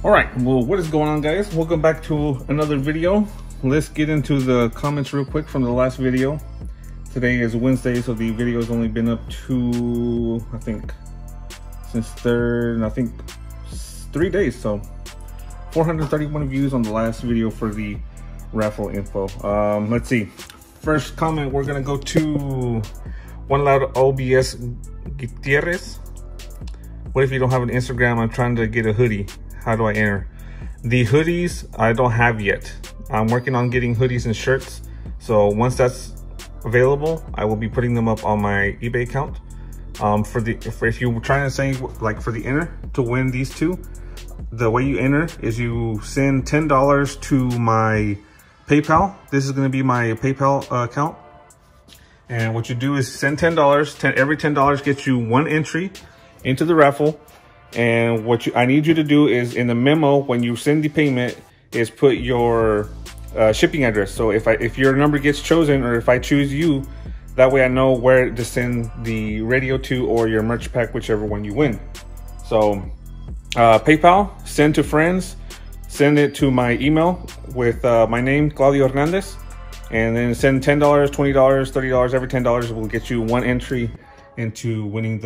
All right, well, what is going on, guys? Welcome back to another video. Let's get into the comments real quick from the last video. Today is Wednesday, so the video has only been up to, I think, since 3 days. So 431 views on the last video for the raffle info. Let's see. First comment, we're gonna go to One Loud OBS Gutierrez. What if you don't have an Instagram? I'm trying to get a hoodie. How do I enter? The hoodies I don't have yet. I'm working on getting hoodies and shirts. So once that's available, I will be putting them up on my eBay account. If you were trying to say, like, for the enter to win these two, the way you enter is you send $10 to my PayPal. This is going to be my PayPal account. And what you do is send $10. Every $10 gets you one entry into the raffle. And what I need you to do is, in the memo when you send the payment, is put your shipping address. So if your number gets chosen, or if I choose you, that way I know where to send the radio to, or your merch pack, whichever one you win. So PayPal, send to friends, send it to my email with my name, Claudio Hernandez, and then send $10, $20, $30. Every $10 will get you one entry into winning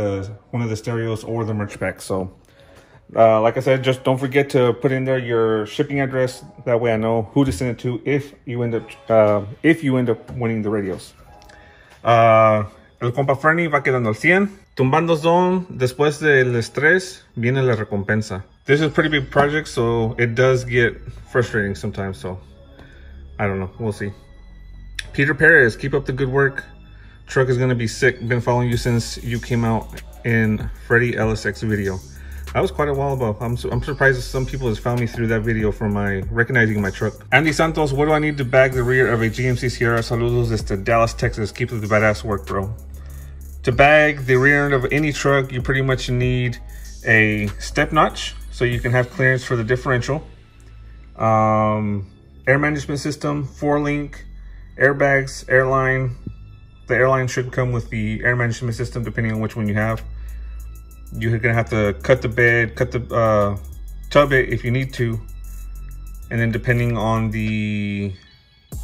one of the stereos or the merch pack. So like I said, just don't forget to put in there your shipping address. That way I know who to send it to if you end up winning the radios. El compa Fernie va quedando al 100. Tumbando zone, después del estrés viene la recompensa. This is a pretty big project, so it does get frustrating sometimes. So I don't know, we'll see. Peter Perez, keep up the good work. Truck is gonna be sick. Been following you since you came out in Freddie LSX video. That was quite a while ago. I'm surprised that some people have found me through that video for recognizing my truck. Andy Santos, what do I need to bag the rear of a GMC Sierra? Saludos desde Dallas, Texas. Keep up the badass work, bro. To bag the rear end of any truck, you pretty much need a step notch so you can have clearance for the differential. Air management system, 4-link, airbags, airline. The airline should come with the air management system depending on which one you have. You're gonna have to cut the bed, cut the tub it if you need to, and then depending on the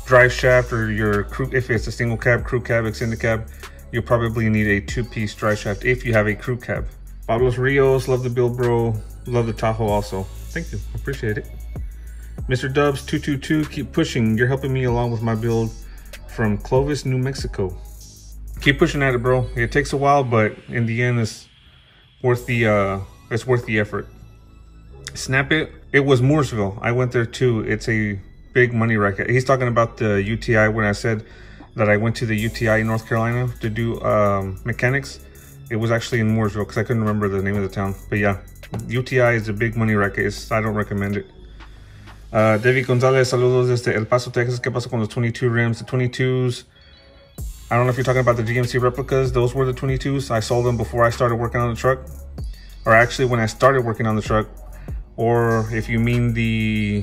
drive shaft or your crew, if it's a single cab, crew cab, extended cab, you'll probably need a 2-piece drive shaft if you have a crew cab. Pablos Rios, love the build, bro. Love the Tahoe also. Thank you, appreciate it. Mr. Dubs 222, keep pushing. You're helping me along with my build from Clovis, New Mexico. Keep pushing at it, bro. It takes a while, but in the end, it's worth the effort. Snap it. It was Mooresville. I went there too. It's a big money racket. He's talking about the UTI. When I said that I went to the UTI in North Carolina to do mechanics, it was actually in Mooresville because I couldn't remember the name of the town. But yeah, UTI is a big money racket. I don't recommend it. David Gonzalez, saludos desde El Paso, Texas. ¿Qué pasó con los 22 rims? The 22s. I don't know if you're talking about the GMC replicas. Those were the 22s. I sold them before I started working on the truck. Or actually when I started working on the truck. Or if you mean the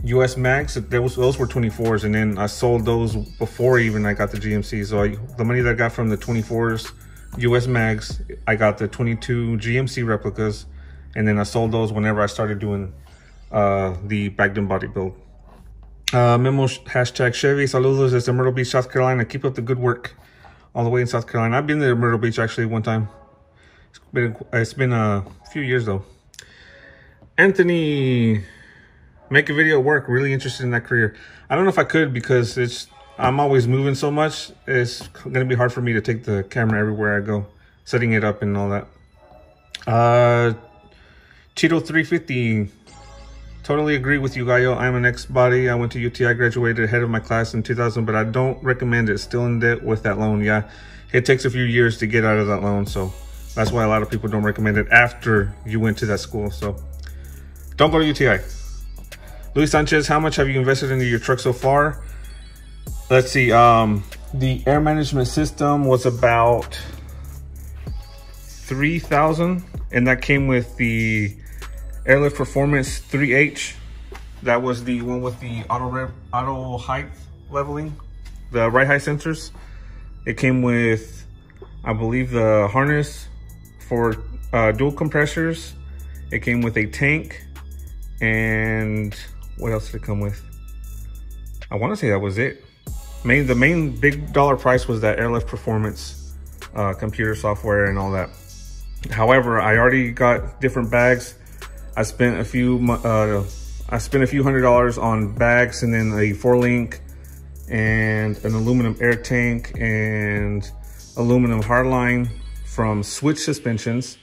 US mags, those were 24s. And then I sold those before even I got the GMC. So the money that I got from the 24s US mags, I got the 22 GMC replicas. And then I sold those whenever I started doing the bagged and body build. Memo hashtag Chevy, saludos desde Myrtle Beach, South Carolina. Keep up the good work all the way in South Carolina. I've been there, Myrtle Beach, actually one time. It's been a few years though. Anthony, make a video at work. Really interested in that career. I don't know if I could because I'm always moving so much. It's gonna be hard for me to take the camera everywhere I go, setting it up and all that. Cheeto 350. Totally agree with you, Gallo. I'm an ex-body. I went to UTI, graduated ahead of my class in 2000, but I don't recommend it. Still in debt with that loan. Yeah, it takes a few years to get out of that loan, so that's why a lot of people don't recommend it after you went to that school. So don't go to UTI. Luis Sanchez, how much have you invested into your truck so far? Let's see. The air management system was about $3,000, and that came with the Airlift Performance 3H. That was the one with the auto height leveling, the ride height sensors. It came with, I believe, the harness for dual compressors It came with a tank, and what else did it come with? I want to say that was it. The main big dollar price was that airlift performance, computer software and all that. However, I already got different bags. I spent a few $100s on bags, and then a 4-link and an aluminum air tank and aluminum hardline from Switch Suspensions.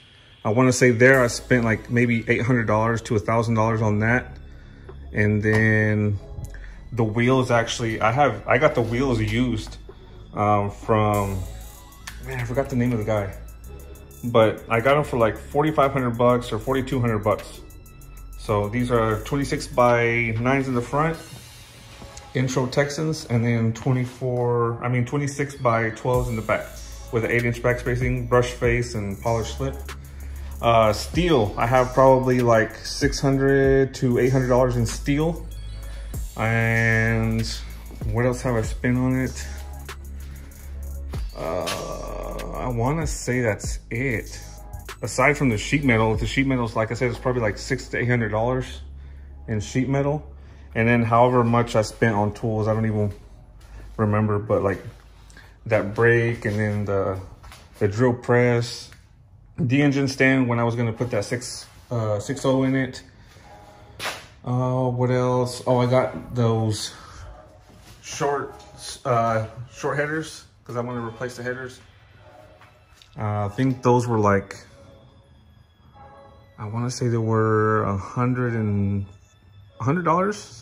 I want to say there I spent like maybe $800 to $1,000 on that. And then the wheels, actually, I got the wheels used from, man, I forgot the name of the guy, but I got them for like 4,500 bucks or 4,200 bucks. So these are 26 by 9s in the front, Intro Texans, and then 26 by 12s in the back with an 8-inch back spacing, brush face, and polished slip. Steel, I have probably like $600 to $800 in steel. And what else have I spent on it? I want to say that's it. Aside from the sheet metal, like I said, it's probably like $600 to $800 in sheet metal. And then however much I spent on tools, I don't even remember, but like that brake, and then the drill press, the engine stand when I was gonna put that 6.0 in it. What else? Oh, I got those short headers because I want to replace the headers. I think those were like, I want to say they were $100.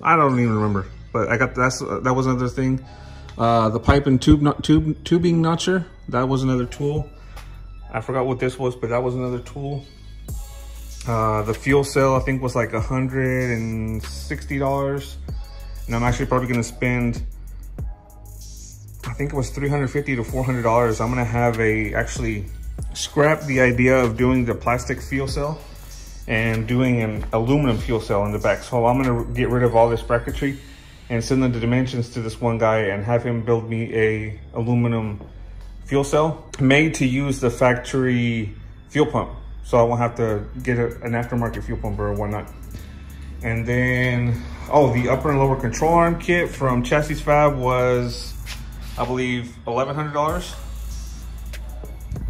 I don't even remember, but I got that was another thing. The pipe and tubing notcher, that was another tool. I forgot what this was, but that was another tool. The fuel cell, I think, was like $160. And I'm actually probably gonna spend, I think it was $350 to $400. I'm gonna have actually scrap the idea of doing the plastic fuel cell and doing an aluminum fuel cell in the back. So I'm gonna get rid of all this bracketry and send the dimensions to this one guy and have him build me a aluminum fuel cell made to use the factory fuel pump. So I won't have to get an aftermarket fuel pump or whatnot. And then, oh, the upper and lower control arm kit from Chassis Fab was, I believe, $1,100.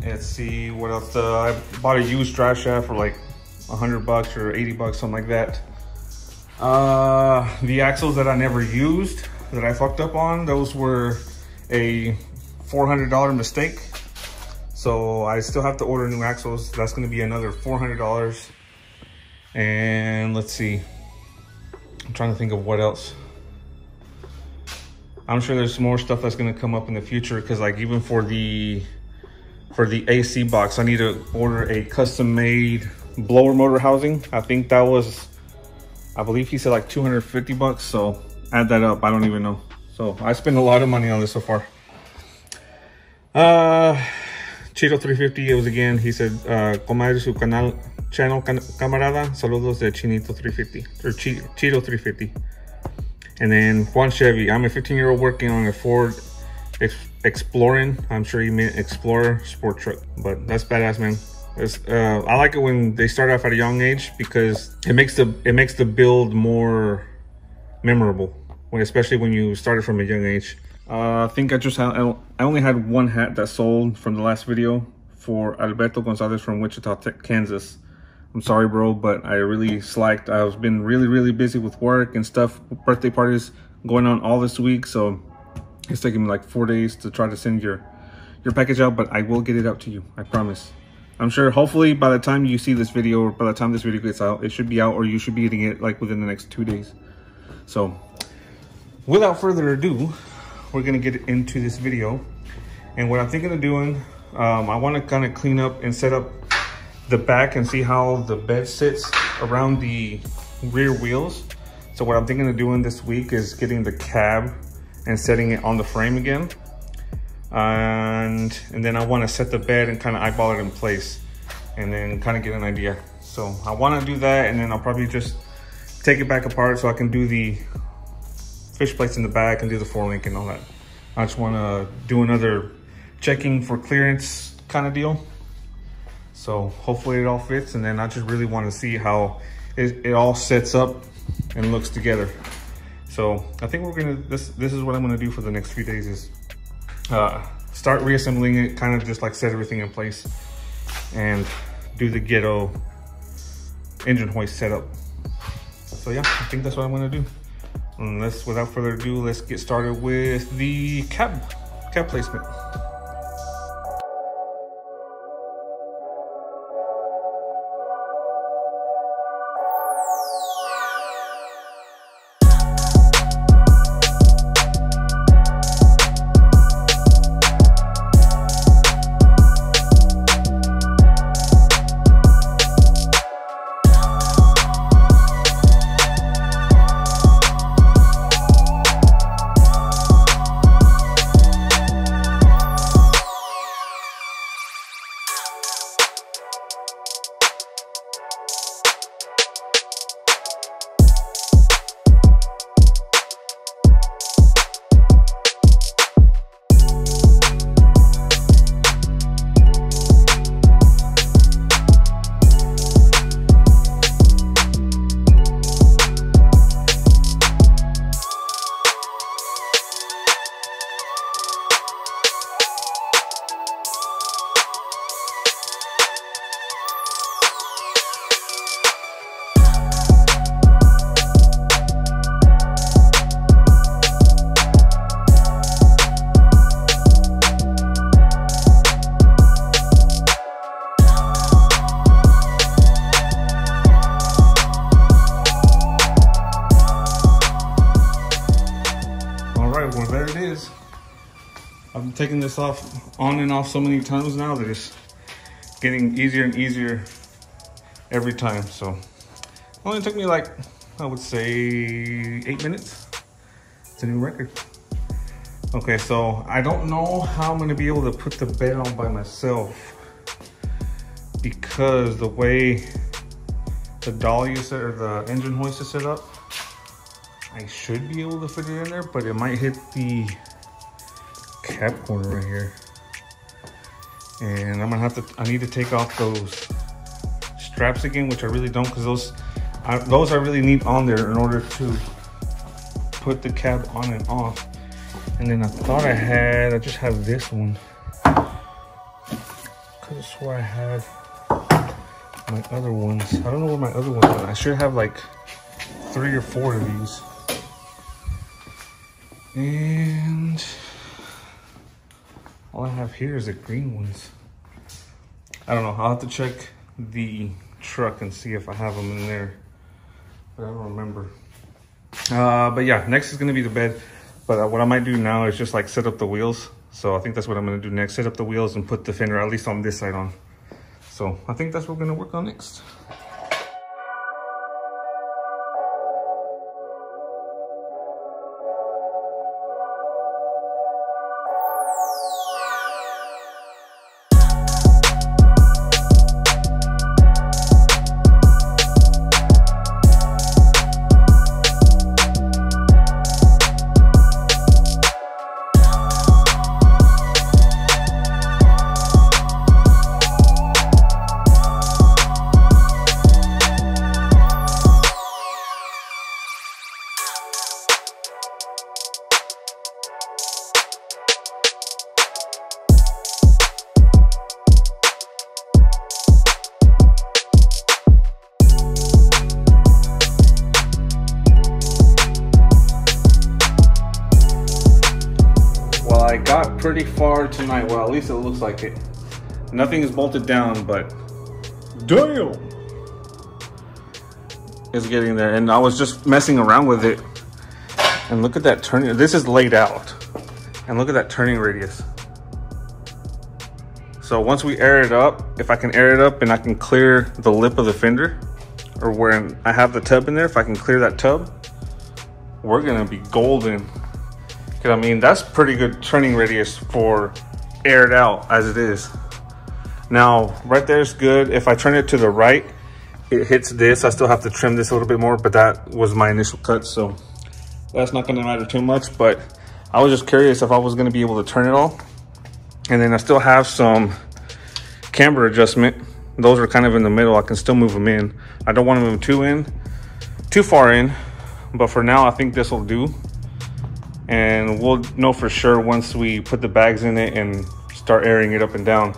Let's see what else. I bought a used drive shaft for like $100 or $80, something like that. The axles that I never used, that I fucked up on, those were a $400 mistake. So I still have to order new axles. That's gonna be another $400. And let's see, I'm trying to think of what else. I'm sure there's more stuff that's gonna come up in the future, because like even for the AC box, I need to order a custom made blower motor housing. I think that was, I believe he said like 250 bucks. So add that up, I don't even know. So I spent a lot of money on this so far. Chito 350, it was again, he said, comadre su channel camarada, saludos de Chinito 350, or Chito 350. And then Juan Chevy, I'm a 15-year-old working on a Ford Explorin. I'm sure he meant Explorer sport truck, but that's badass, man. I like it when they start off at a young age, because it makes the build more memorable, especially when you started from a young age. I think I only had one hat that sold from the last video for Alberto Gonzalez from Wichita, Kansas. I'm sorry, bro, but I really slacked. I've been really busy with work and stuff, birthday parties going on all this week, so it's taking me like 4 days to try to send your package out, but I will get it out to you, I promise. I'm sure hopefully by the time you see this video, or by the time this video gets out, it should be out, or you should be getting it like within the next 2 days. So without further ado, we're gonna get into this video. And what I'm thinking of doing, I want to kind of clean up and set up the back and see how the bed sits around the rear wheels. So what I'm thinking of doing this week is getting the cab and setting it on the frame again. And then I want to set the bed and kind of eyeball it in place, and then kind of get an idea. So I want to do that, and then I'll probably just take it back apart so I can do the fish plates in the back and do the 4-link and all that. I just want to do another checking for clearance kind of deal. So hopefully it all fits, and then I just really want to see how it all sets up and looks together. So I think we're gonna, this is what I'm gonna do for the next few days, is start reassembling it, kind of just like set everything in place and do the Gallo engine hoist setup. So yeah, I think that's what I'm gonna do. And without further ado, let's get started with the cab placement. Well, there it is. I've been taking this off on and off so many times now that it's getting easier and easier every time. So it only took me like, I would say 8 minutes. It's a new record. Okay, so I don't know how I'm gonna be able to put the bed on by myself, because the way the dolly is set, or the engine hoist is set up, I should be able to fit it in there, but it might hit the cab corner right here. And I'm gonna have to, I need to take off those straps again, which I really don't, because those I really need on there in order to put the cab on and off. And then I thought I just have this one. Could have swore I had my other ones. I don't know where my other ones are. I should have like 3 or 4 of these. And all I have here is the green ones. I don't know, I'll have to check the truck and see if I have them in there, but I don't remember. But yeah, next is gonna be the bed. But what I might do now is just like set up the wheels. So I think that's what I'm gonna do next, set up the wheels and put the fender, at least on this side, on. So I think that's what we're gonna work on next. I got pretty far tonight. Well, at least it looks like it. Nothing is bolted down, but damn, it's getting there. And I was just messing around with it, and look at that turning. This is laid out, and look at that turning radius. So once we air it up, if I can air it up and I can clear the lip of the fender, or where I have the tub in there, if I can clear that tub, we're gonna be golden. I mean, that's pretty good turning radius for aired out as it is. Now, right there is good. If I turn it to the right, it hits this. I still have to trim this a little bit more, but that was my initial cut, so that's not gonna matter too much. But I was just curious if I was gonna be able to turn it all. And then I still have some camber adjustment those are kind of in the middle. I can still move them in. I don't want to move too far in, but for now I think this will do. And we'll know for sure once we put the bags in it and start airing it up and down.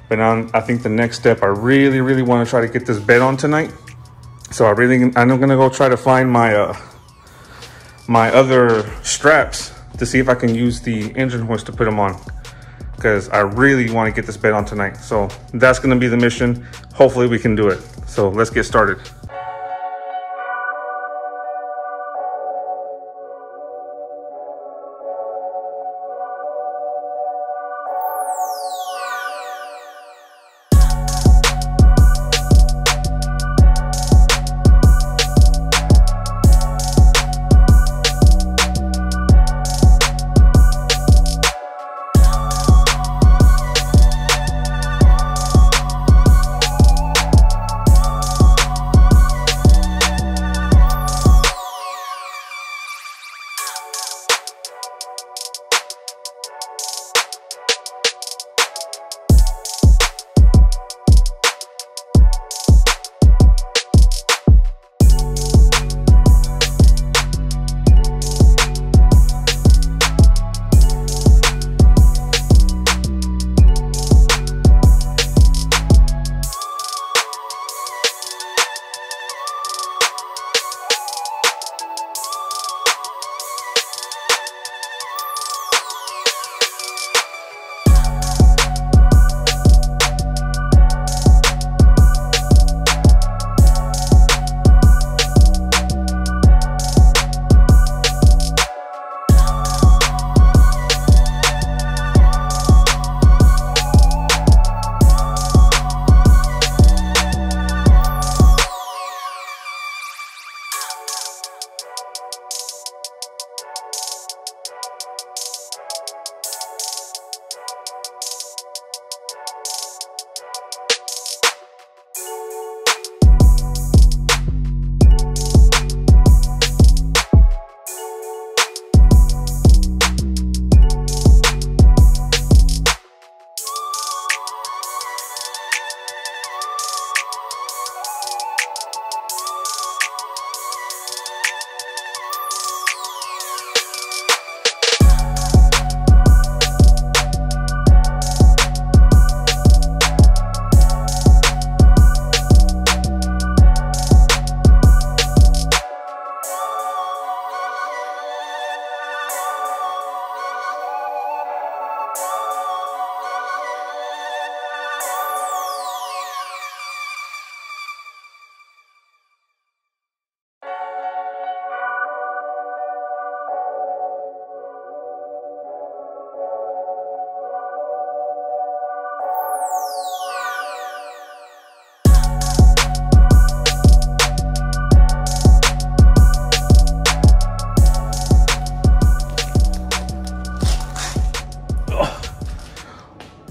But now I think the next step, I really want to try to get this bed on tonight. So I'm gonna go try to find my my other straps to see if I can use the engine hoist to put them on, because I really want to get this bed on tonight. So that's gonna be the mission. Hopefully we can do it. So let's get started.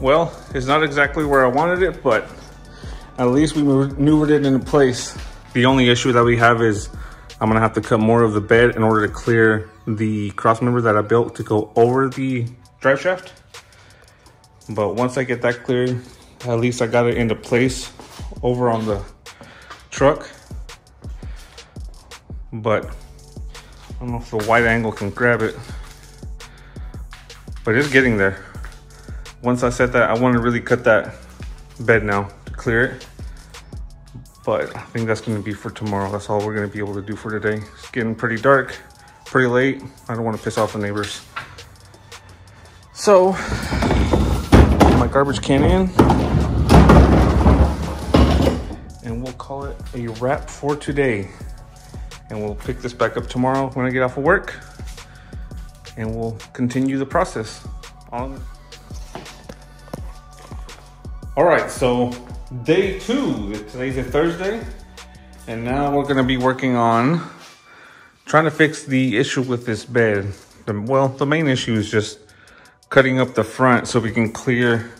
Well, it's not exactly where I wanted it, but at least we maneuvered it into place. The only issue that we have is I'm gonna have to cut more of the bed in order to clear the cross member that I built to go over the drive shaft. But once I get that cleared, at least I got it into place over on the truck. But I don't know if the wide angle can grab it, but it's getting there. Once I set that, I want to really cut that bed now to clear it. But I think that's going to be for tomorrow. That's all we're going to be able to do for today. It's getting pretty dark, pretty late. I don't want to piss off the neighbors. So, put my garbage can in. And we'll call it a wrap for today. And we'll pick this back up tomorrow when I get off of work. And we'll continue the process on it. All right, so day 2. Today's a Thursday, and now we're gonna be working on trying to fix the issue with this bed. The main issue is just cutting up the front so we can clear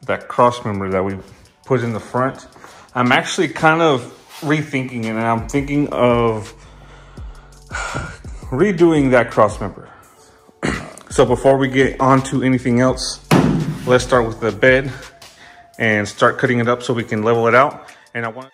that cross member that we put in the front. I'm actually kind of rethinking it, and I'm thinking of redoing that cross member. So before we get on to anything else, let's start with the bed and start cutting it up so we can level it out. And I want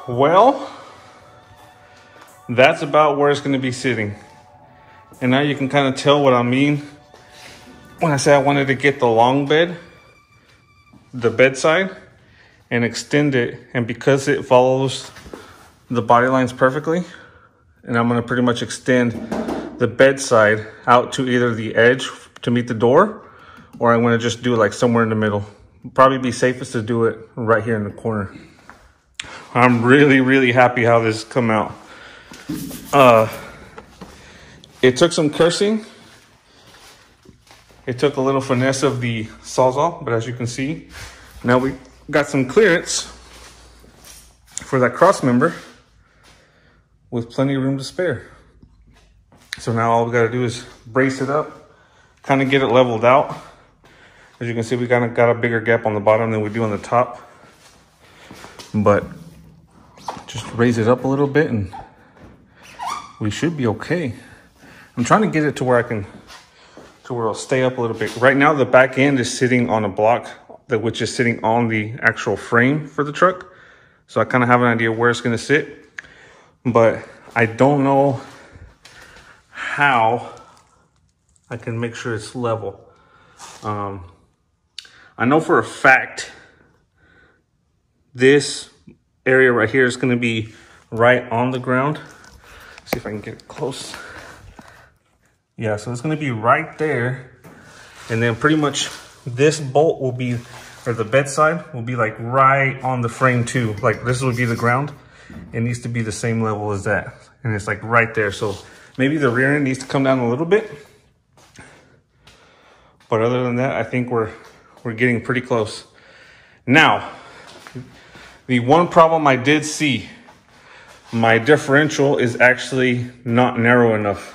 well, that's about where it's going to be sitting. And now you can kind of tell what I mean when I say I wanted to get the long bed, the bedside, and extend it. And because it follows the body lines perfectly, and I'm going to pretty much extend the bedside out to either the edge to meet the door, or I'm going to just do it like somewhere in the middle. Probably be safest to do it right here in the corner. I'm really happy how this come out. It took some cursing. It took a little finesse of the Sawzall, but as you can see, now we got some clearance for that cross member with plenty of room to spare. So now all we gotta do is brace it up, kind of get it leveled out. As you can see, we kind of got a bigger gap on the bottom than we do on the top, but just raise it up a little bit and we should be okay. I'm trying to get it to where it'll stay up a little bit. Right now, the back end is sitting on a block which is sitting on the actual frame for the truck. So I kind of have an idea where it's going to sit, but I don't know how I can make sure it's level. I know for a fact this area right here is going to be right on the ground. Let's see if I can get it close. Yeah, so it's going to be right there, and then pretty much this bolt will be, or the bedside will be like right on the frame too. Like this would be the ground. It needs to be the same level as that, and it's like right there. So maybe the rear end needs to come down a little bit, but other than that, I think we're getting pretty close. Now, the one problem I did see, my differential is actually not narrow enough.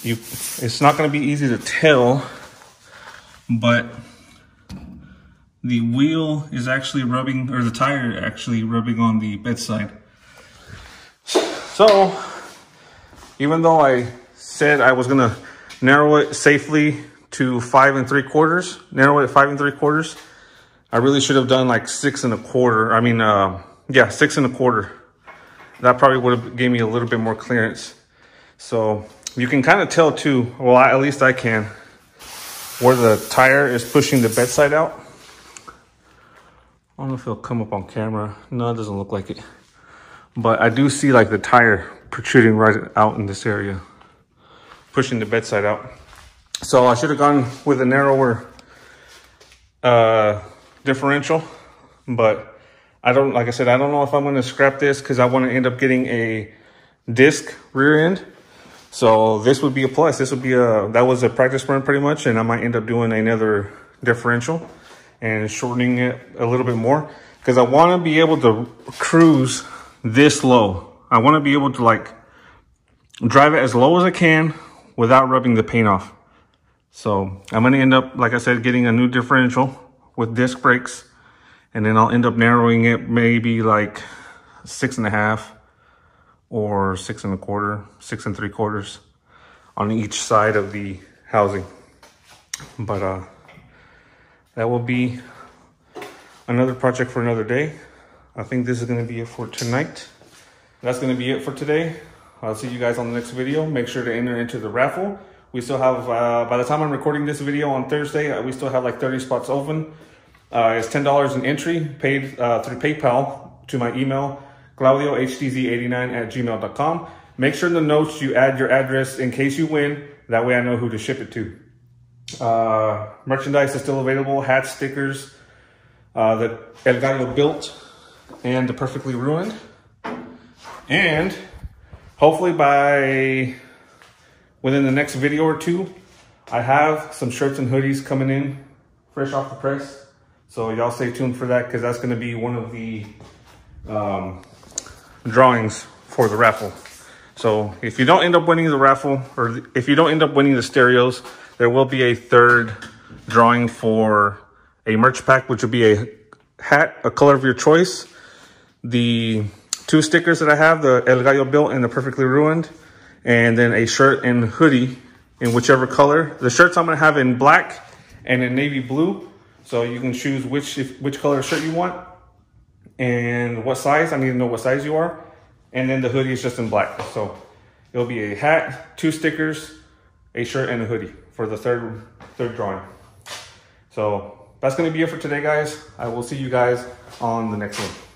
It's not going to be easy to tell, but the wheel is actually rubbing, or the tire actually rubbing on the bedside. So even though I said I was going to narrow it safely to 5 3/4, narrow it at 5 3/4, I really should have done like 6 1/4. I mean, yeah, 6 1/4. That probably would have gave me a little bit more clearance. So you can kind of tell too, well, at least I can, where the tire is pushing the bedside out. I don't know if it'll come up on camera. No, it doesn't look like it. But I do see like the tire protruding right out in this area, pushing the bedside out. So I should have gone with a narrower differential, but I don't, like I said, I don't know if I'm going to scrap this because I want to end up getting a disc rear end. So this would be a plus. This would be that was a practice run pretty much, and I might end up doing another differential and shortening it a little bit more because I want to be able to cruise this low. I want to be able to like drive it as low as I can without rubbing the paint off. So I'm going to end up, like I said, getting a new differential with disc brakes, and then I'll end up narrowing it maybe like 6.5 or 6 1/4, 6 3/4 on each side of the housing. But that will be another project for another day. I think this is going to be it for tonight. That's going to be it for today. I'll see you guys on the next video. Make sure to enter into the raffle. We still have, by the time I'm recording this video on Thursday, we still have like 30 spots open. It's $10 an entry, paid through PayPal to my email, claudiohdz89@gmail.com. Make sure in the notes you add your address in case you win. That way I know who to ship it to. Merchandise is still available, hats, stickers, the El Gallo built, and the Perfectly Ruined. And hopefully within the next video or two, I have some shirts and hoodies coming in fresh off the press. So y'all stay tuned for that because that's going to be one of the drawings for the raffle. So if you don't end up winning the raffle, or if you don't end up winning the stereos, there will be a third drawing for a merch pack, which will be a hat, a color of your choice, the 2 stickers that I have, the El Gallo built and the Perfectly Ruined, and then a shirt and hoodie in whichever color. The shirts I'm going to have in black and in navy blue. So you can choose which color shirt you want and what size. I need to know what size you are. And then the hoodie is just in black. So it'll be a hat, 2 stickers, a shirt, and a hoodie for the third drawing. So that's going to be it for today, guys. I will see you guys on the next one.